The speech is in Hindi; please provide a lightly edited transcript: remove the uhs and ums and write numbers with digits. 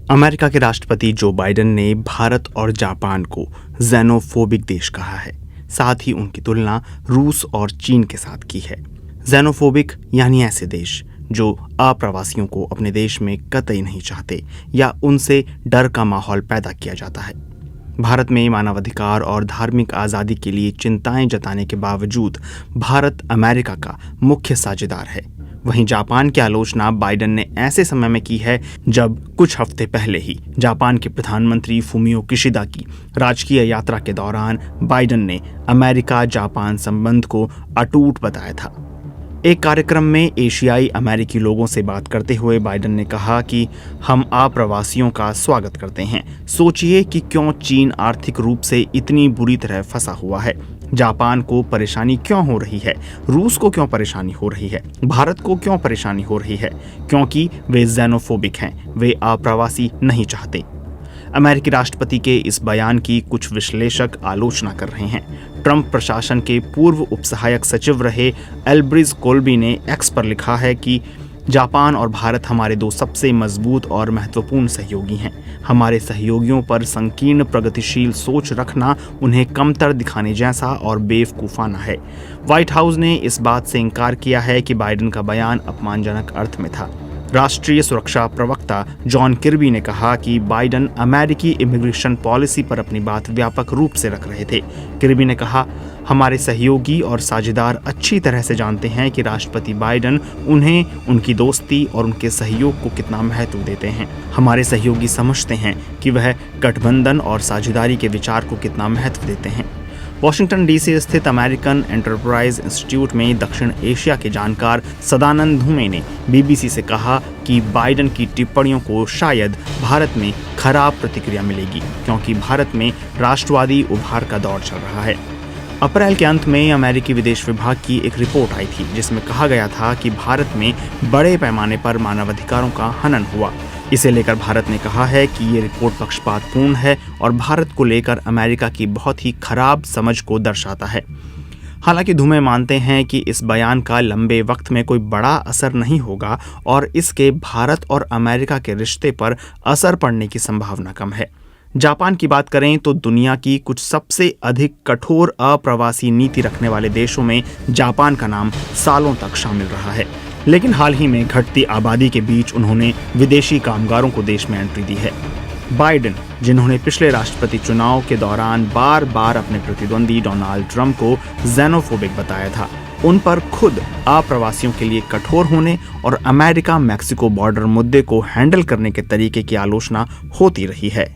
अमेरिका के राष्ट्रपति जो बाइडेन ने भारत और जापान को ज़ेनोफोबिक देश कहा है। साथ ही उनकी तुलना रूस और चीन के साथ की है। ज़ेनोफोबिक यानी ऐसे देश जो अप्रवासियों को अपने देश में कतई नहीं चाहते या उनसे डर का माहौल पैदा किया जाता है। भारत में मानवाधिकार और धार्मिक आज़ादी के लिए चिंताएं जताने के बावजूद भारत अमेरिका का मुख्य साझेदार है। वहीं जापान की आलोचना बाइडेन ने ऐसे समय में की है जब कुछ हफ्ते पहले ही जापान के प्रधानमंत्री फुमियो किशिदा की राजकीय यात्रा के दौरान बाइडेन ने अमेरिका जापान संबंध को अटूट बताया था। एक कार्यक्रम में एशियाई अमेरिकी लोगों से बात करते हुए बाइडेन ने कहा कि हम अप्रवासियों का स्वागत करते हैं। सोचिए कि क्यों चीन आर्थिक रूप से इतनी बुरी तरह फंसा हुआ है, जापान को परेशानी क्यों हो रही है, रूस को क्यों परेशानी हो रही है, भारत को क्यों परेशानी हो रही है, क्योंकि वे ज़ेनोफोबिक हैं, वे अप्रवासी नहीं चाहते। अमेरिकी राष्ट्रपति के इस बयान की कुछ विश्लेषक आलोचना कर रहे हैं। ट्रंप प्रशासन के पूर्व उपसहायक सचिव रहे एल्ब्रिज कोल्बी ने एक्स पर लिखा है कि जापान और भारत हमारे दो सबसे मजबूत और महत्वपूर्ण सहयोगी हैं। हमारे सहयोगियों पर संकीर्ण प्रगतिशील सोच रखना उन्हें कमतर दिखाने जैसा और बेवकूफ़ाना है। व्हाइट हाउस ने इस बात से इनकार किया है कि बाइडेन का बयान अपमानजनक अर्थ में था। राष्ट्रीय सुरक्षा प्रवक्ता जॉन किर्बी ने कहा कि बाइडेन अमेरिकी इमिग्रेशन पॉलिसी पर अपनी बात व्यापक रूप से रख रहे थे। किर्बी ने कहा, हमारे सहयोगी और साझेदार अच्छी तरह से जानते हैं कि राष्ट्रपति बाइडेन उन्हें उनकी दोस्ती और उनके सहयोग को कितना महत्व देते हैं। हमारे सहयोगी समझते हैं कि वह गठबंधन और साझेदारी के विचार को कितना महत्व देते हैं। वॉशिंगटन डीसी स्थित अमेरिकन एंटरप्राइज इंस्टीट्यूट में दक्षिण एशिया के जानकार सदानंद धुमे ने बीबीसी से कहा कि बाइडेन की टिप्पणियों को शायद भारत में खराब प्रतिक्रिया मिलेगी, क्योंकि भारत में राष्ट्रवादी उभार का दौर चल रहा है। अप्रैल के अंत में अमेरिकी विदेश विभाग की एक रिपोर्ट आई थी जिसमें कहा गया था कि भारत में बड़े पैमाने पर मानवाधिकारों का हनन हुआ। इसे लेकर भारत ने कहा है कि ये रिपोर्ट पक्षपातपूर्ण है और भारत को लेकर अमेरिका की बहुत ही खराब समझ को दर्शाता है। हालांकि धुमे मानते हैं कि इस बयान का लंबे वक्त में कोई बड़ा असर नहीं होगा और इसके भारत और अमेरिका के रिश्ते पर असर पड़ने की संभावना कम है। जापान की बात करें तो दुनिया की कुछ सबसे अधिक कठोर अप्रवासी नीति रखने वाले देशों में जापान का नाम सालों तक शामिल रहा है, लेकिन हाल ही में घटती आबादी के बीच उन्होंने विदेशी कामगारों को देश में एंट्री दी है। बाइडेन, जिन्होंने पिछले राष्ट्रपति चुनाव के दौरान बार बार अपने प्रतिद्वंदी डोनाल्ड ट्रंप को ज़ेनोफोबिक बताया था, उन पर खुद अप्रवासियों के लिए कठोर होने और अमेरिका मैक्सिको बॉर्डर मुद्दे को हैंडल करने के तरीके की आलोचना होती रही है।